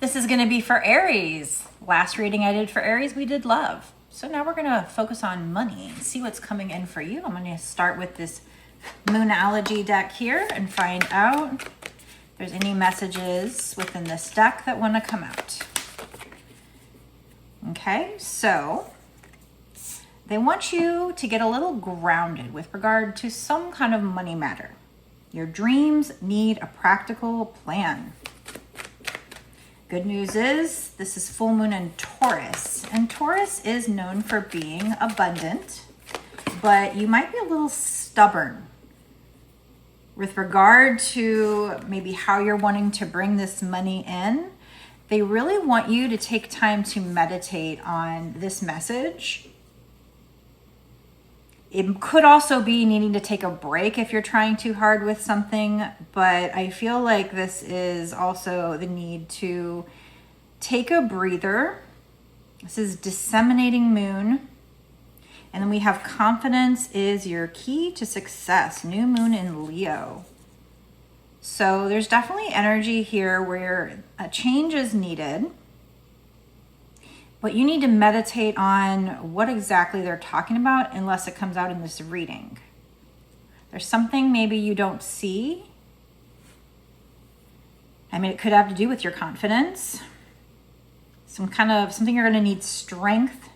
This is going to be for Aries. Last reading I did for Aries, we did love. So now we're going to focus on money and see what's coming in for you. I'm going to start with this Moonology deck here and find out if there's any messages within this deck that want to come out. Okay, so they want you to get a little grounded with regard to some kind of money matter. Your dreams need a practical plan. Good news is this is full moon in Taurus, and Taurus is known for being abundant, but you might be a little stubborn with regard to maybe how you're wanting to bring this money in. They really want you to take time to meditate on this message. It could also be needing to take a break if you're trying too hard with something, but I feel like this is also the need to take a breather. This is disseminating moon. And then we have confidence is your key to success. New moon in Leo. So there's definitely energy here where a change is needed. But you need to meditate on what exactly they're talking about unless it comes out in this reading. There's something maybe you don't see. I mean, it could have to do with your confidence. Something you're going to need strength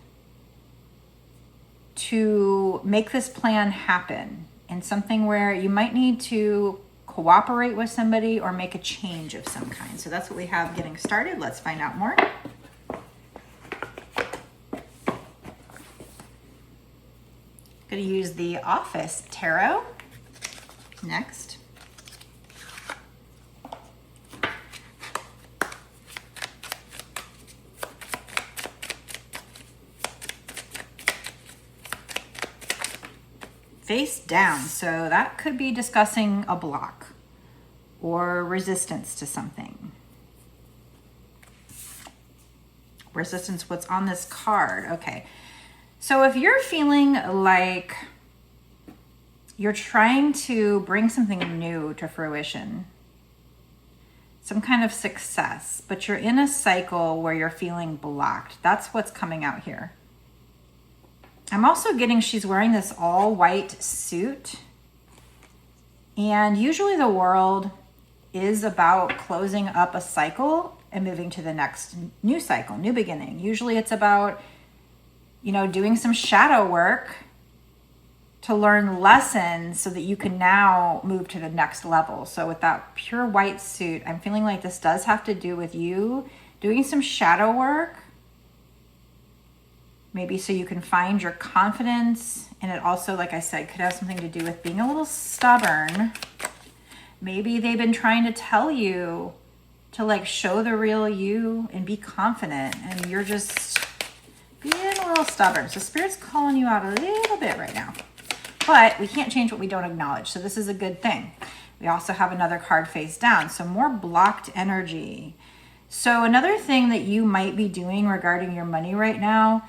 to make this plan happen. And something where you might need to cooperate with somebody or make a change of some kind. So that's what we have getting started. Let's find out more. Going to use the Office Tarot next. Face down, so that could be discussing a block or resistance to something. Resistance, what's on this card? Okay. So if you're feeling like you're trying to bring something new to fruition, some kind of success, but you're in a cycle where you're feeling blocked, that's what's coming out here. I'm also getting she's wearing this all white suit. And usually the world is about closing up a cycle and moving to the next new cycle, new beginning. Usually it's about doing some shadow work to learn lessons so that you can now move to the next level. So with that pure white suit, I'm feeling like this does have to do with you doing some shadow work, maybe so you can find your confidence. And it also, like I said, could have something to do with being a little stubborn. Maybe they've been trying to tell you to show the real you and be confident, and you're just being a little stubborn. So Spirit's calling you out a little bit right now. But we can't change what we don't acknowledge. So this is a good thing. We also have another card face down. So more blocked energy. So another thing that you might be doing regarding your money right now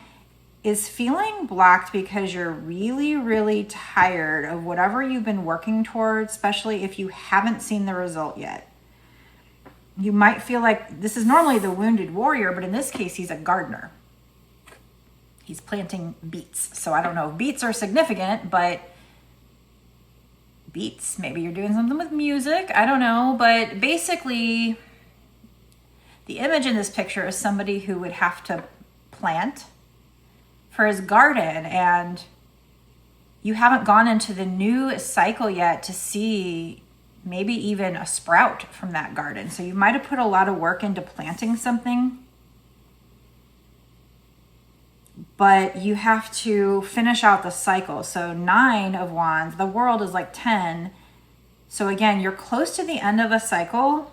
is feeling blocked because you're really, really tired of whatever you've been working towards, especially if you haven't seen the result yet. You might feel like this is normally the wounded warrior, but in this case, he's a gardener. He's planting beets. So I don't know if beets are significant, but beets, maybe you're doing something with music. I don't know. But basically, the image in this picture is somebody who would have to plant for his garden. And you haven't gone into the new cycle yet to see maybe even a sprout from that garden. So you might have put a lot of work into planting something, but you have to finish out the cycle. So 9 of Wands, the world is like 10. So again, you're close to the end of a cycle,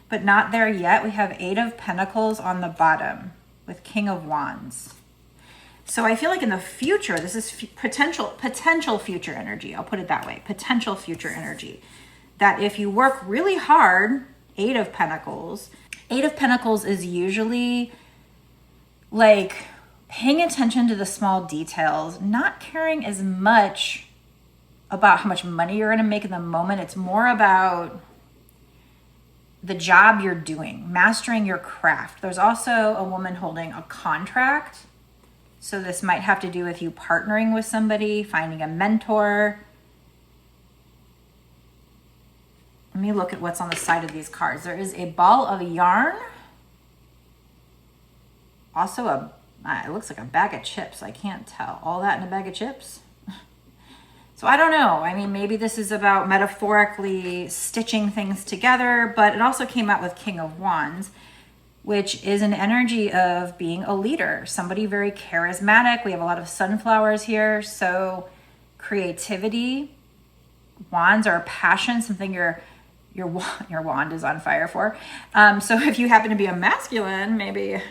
but not there yet. We have 8 of Pentacles on the bottom with King of Wands. So I feel like in the future, this is potential future energy. I'll put it that way, potential future energy. That if you work really hard, 8 of Pentacles. 8 of Pentacles is usually paying attention to the small details, not caring as much about how much money you're going to make in the moment. It's more about the job you're doing, mastering your craft. There's also a woman holding a contract. So this might have to do with you partnering with somebody, finding a mentor. Let me look at what's on the side of these cards. There is a ball of yarn. Also it looks like a bag of chips. I can't tell. All that in a bag of chips? So I don't know. I mean, maybe this is about metaphorically stitching things together, but it also came out with King of Wands, which is an energy of being a leader, somebody very charismatic. We have a lot of sunflowers here. So creativity, wands are passion, something your wand is on fire for. So if you happen to be a masculine, maybe,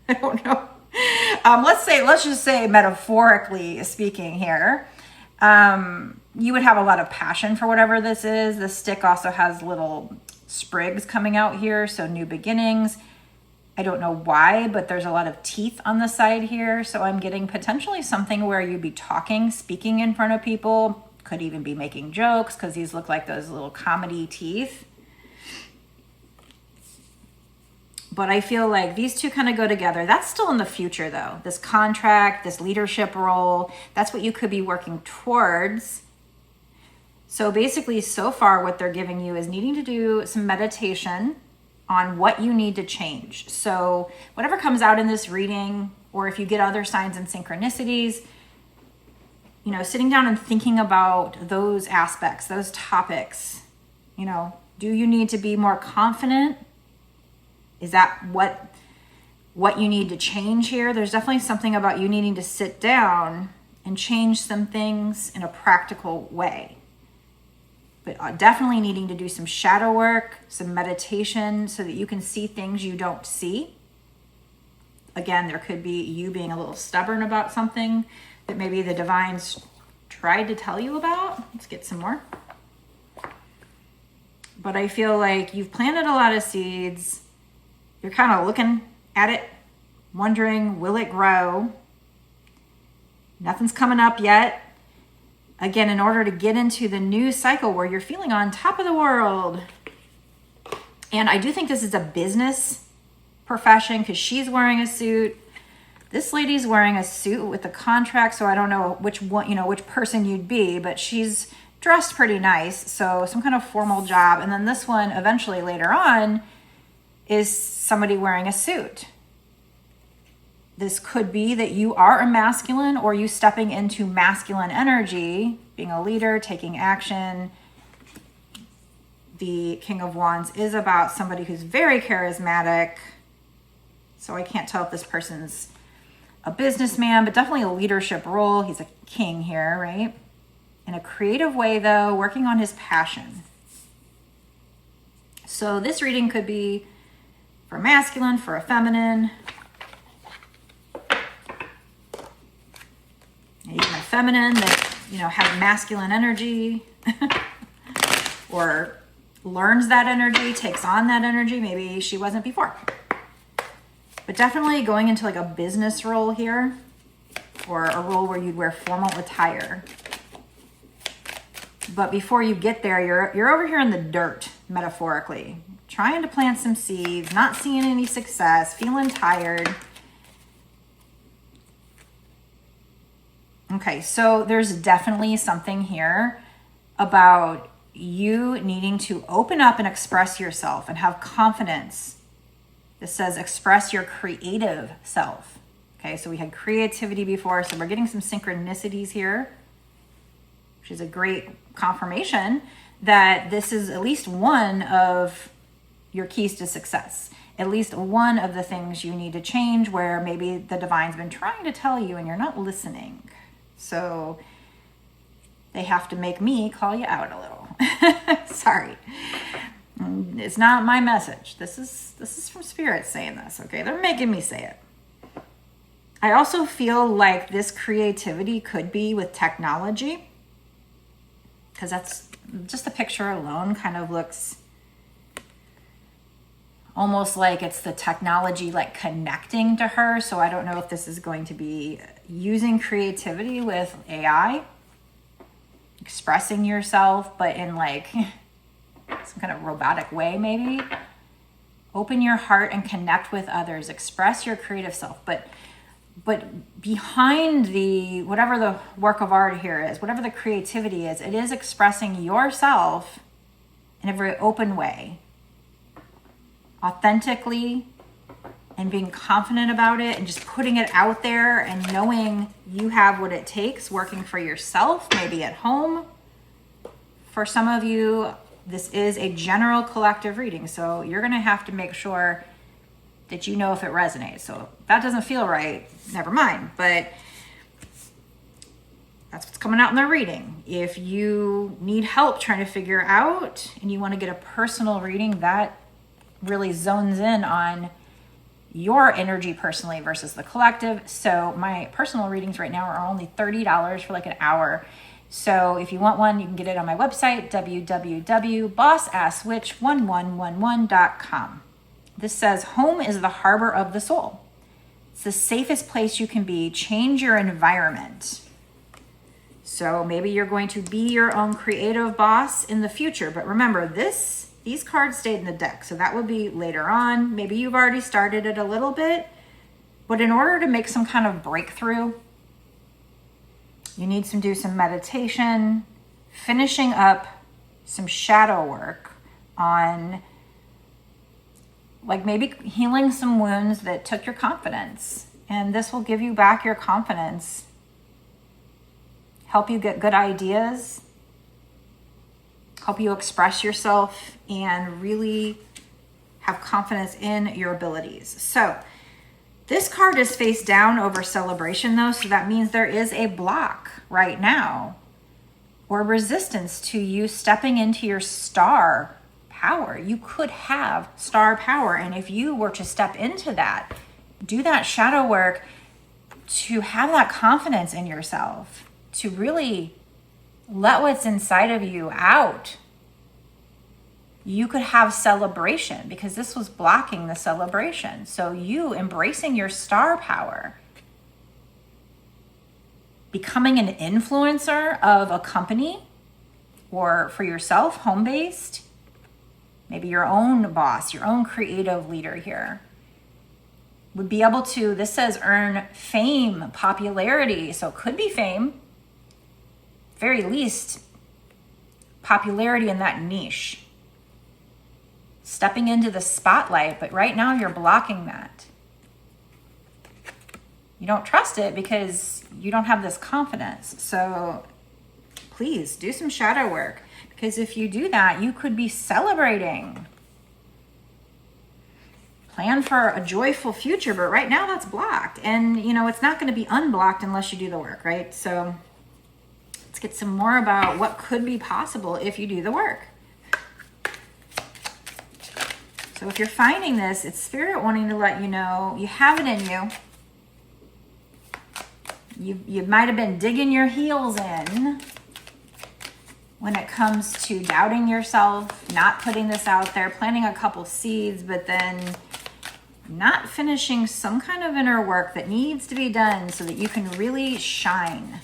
I don't know. Let's just say metaphorically speaking here, you would have a lot of passion for whatever this is. The stick also has little sprigs coming out here, so new beginnings. I don't know why, but there's a lot of teeth on the side here. So I'm getting potentially something where you'd be talking, speaking in front of people, could even be making jokes because these look like those little comedy teeth. But I feel like these two kind of go together. That's still in the future though. This contract, this leadership role, that's what you could be working towards. So basically so far what they're giving you is needing to do some meditation on what you need to change. So whatever comes out in this reading, or if you get other signs and synchronicities, you know, sitting down and thinking about those aspects, those topics, you know, do you need to be more confident? Is that what you need to change here? There's definitely something about you needing to sit down and change some things in a practical way. But definitely needing to do some shadow work, some meditation so that you can see things you don't see. Again, there could be you being a little stubborn about something that maybe the divines tried to tell you about. Let's get some more. But I feel like you've planted a lot of seeds. You're kind of looking at it, wondering, will it grow? Nothing's coming up yet. Again, in order to get into the new cycle where you're feeling on top of the world. And I do think this is a business profession because she's wearing a suit. This lady's wearing a suit with a contract, so I don't know which one, which person you'd be, but she's dressed pretty nice. So some kind of formal job. And then this one eventually later on is somebody wearing a suit. This could be that you are a masculine or you stepping into masculine energy, being a leader, taking action. The King of Wands is about somebody who's very charismatic. So I can't tell if this person's a businessman, but definitely a leadership role. He's a king here, right? In a creative way though, working on his passion. So this reading could be for masculine, for a feminine, even a feminine that, has masculine energy or learns that energy, takes on that energy. Maybe she wasn't before. But definitely going into like a business role here or a role where you'd wear formal attire. But before you get there, you're over here in the dirt, metaphorically, trying to plant some seeds, not seeing any success, feeling tired. Okay, so there's definitely something here about you needing to open up and express yourself and have confidence. This says express your creative self. Okay, so we had creativity before, so we're getting some synchronicities here, which is a great confirmation that this is at least one of your keys to success. At least one of the things you need to change where maybe the divine's been trying to tell you and you're not listening. So they have to make me call you out a little. Sorry. It's not my message. This is from Spirit saying this, okay? They're making me say it. I also feel like this creativity could be with technology, because that's just the picture alone kind of looks almost like it's the technology like connecting to her. So I don't know if this is going to be using creativity with AI, expressing yourself, but in like some kind of robotic way maybe. Open your heart and connect with others. Express your creative self. But behind the, whatever the work of art here is, whatever the creativity is, it is expressing yourself in a very open way, authentically, and being confident about it and just putting it out there and knowing you have what it takes, working for yourself, maybe at home. For some of you, this is a general collective reading, so you're going to have to make sure that you know if it resonates. So if that doesn't feel right, never mind. But that's what's coming out in the reading. If you need help trying to figure out and you want to get a personal reading, that really zones in on your energy personally versus the collective. So my personal readings right now are only $30 for like an hour. So if you want one, you can get it on my website, www.bossasswitch1111.com. This says, home is the harbor of the soul. It's the safest place you can be. Change your environment. So maybe you're going to be your own creative boss in the future. But remember, these cards stayed in the deck. So that will be later on. Maybe you've already started it a little bit. But in order to make some kind of breakthrough, you need to do some meditation, finishing up some shadow work on, like, maybe healing some wounds that took your confidence. And this will give you back your confidence, help you get good ideas, help you express yourself, and really have confidence in your abilities. So this card is face down over celebration though, so that means there is a block right now or resistance to you stepping into your star power. You could have star power, and if you were to step into that, do that shadow work to have that confidence in yourself, to really let what's inside of you out, you could have celebration, because this was blocking the celebration. So you embracing your star power, becoming an influencer of a company or for yourself, home-based, maybe your own boss, your own creative leader here, would be able to, this says earn fame, popularity. So it could be fame, very least popularity in that niche. Stepping into the spotlight, but right now you're blocking that. You don't trust it because you don't have this confidence. So please do some shadow work, because if you do that, you could be celebrating. Plan for a joyful future, but right now that's blocked. And you know, it's not going to be unblocked unless you do the work, right? So let's get some more about what could be possible if you do the work. So if you're finding this, it's Spirit wanting to let you know you have it in you. You might have been digging your heels in when it comes to doubting yourself, not putting this out there, planting a couple seeds, but then not finishing some kind of inner work that needs to be done so that you can really shine.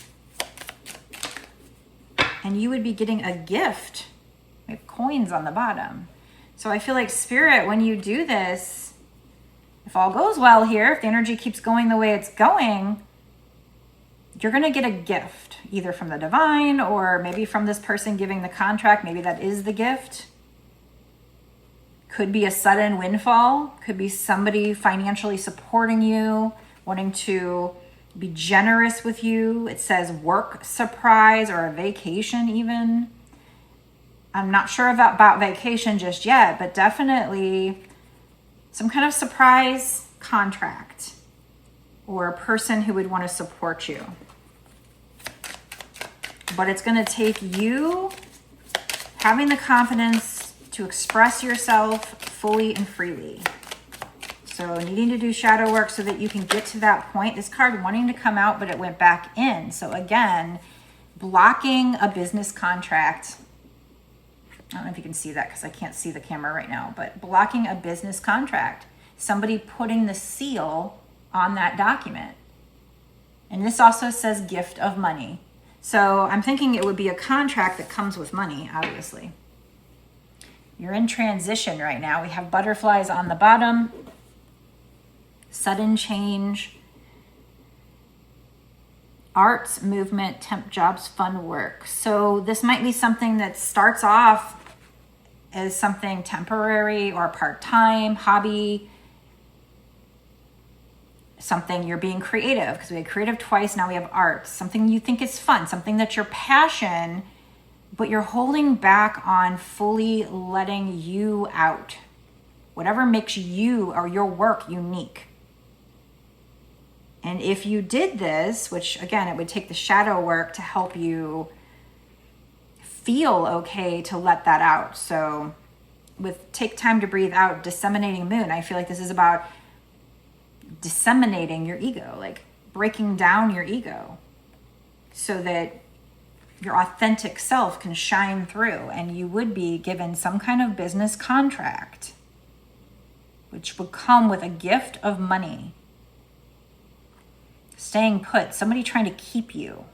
And you would be getting a gift. We have coins on the bottom. So I feel like Spirit, when you do this, if all goes well here, if the energy keeps going the way it's going, you're going to get a gift, either from the divine or maybe from this person giving the contract. Maybe that is the gift. Could be a sudden windfall. Could be somebody financially supporting you, wanting to be generous with you. It says work surprise or a vacation even. I'm not sure about vacation just yet, but definitely some kind of surprise contract or a person who would want to support you. But it's going to take you having the confidence to express yourself fully and freely. So needing to do shadow work so that you can get to that point. This card wanting to come out, but it went back in. So again, blocking a business contract. I don't know if you can see that because I can't see the camera right now, but blocking a business contract, somebody putting the seal on that document. And this also says gift of money. So I'm thinking it would be a contract that comes with money, obviously. You're in transition right now. We have butterflies on the bottom, sudden change, arts, movement, temp jobs, fun work. So this might be something that starts off as something temporary or part-time, hobby, something you're being creative, because we had creative twice, now we have arts, something you think is fun, something that's your passion, but you're holding back on fully letting you out. Whatever makes you or your work unique. And if you did this, which again, it would take the shadow work to help you feel okay to let that out. So with take time to breathe out, disseminating moon, I feel like this is about disseminating your ego, like breaking down your ego so that your authentic self can shine through, and you would be given some kind of business contract, which would come with a gift of money. Staying put, somebody trying to keep you.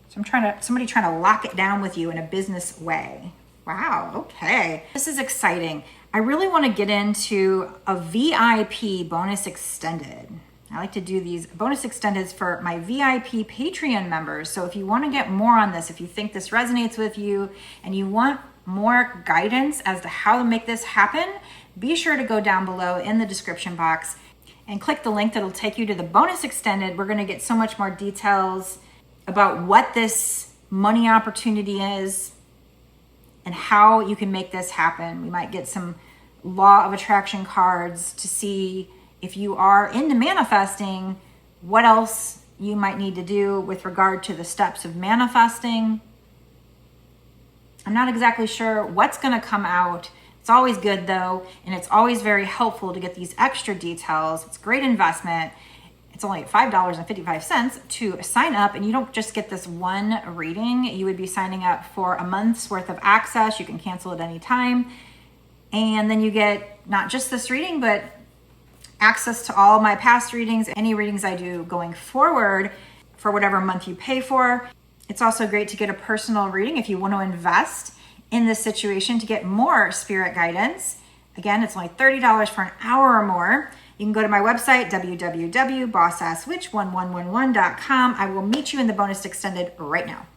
Somebody trying to lock it down with you in a business way. Wow, okay. This is exciting. I really want to get into a VIP bonus extended. I like to do these bonus extendeds for my VIP Patreon members. So if you want to get more on this, if you think this resonates with you and you want more guidance as to how to make this happen, be sure to go down below in the description box and click the link that'll take you to the bonus extended. We're going to get so much more details about what this money opportunity is and how you can make this happen. We might get some law of attraction cards to see if you are into manifesting, what else you might need to do with regard to the steps of manifesting. I'm not exactly sure what's going to come out. It's always good though, and it's always very helpful to get these extra details. It's great investment. It's only $5.55 to sign up, and you don't just get this one reading. You would be signing up for a month's worth of access. You can cancel at any time. And then you get not just this reading, but access to all my past readings, any readings I do going forward for whatever month you pay for. It's also great to get a personal reading if you want to invest in this situation to get more spirit guidance. Again, it's only $30 for an hour or more. You can go to my website, www.bossasswitch1111.com. I will meet you in the bonus extended right now.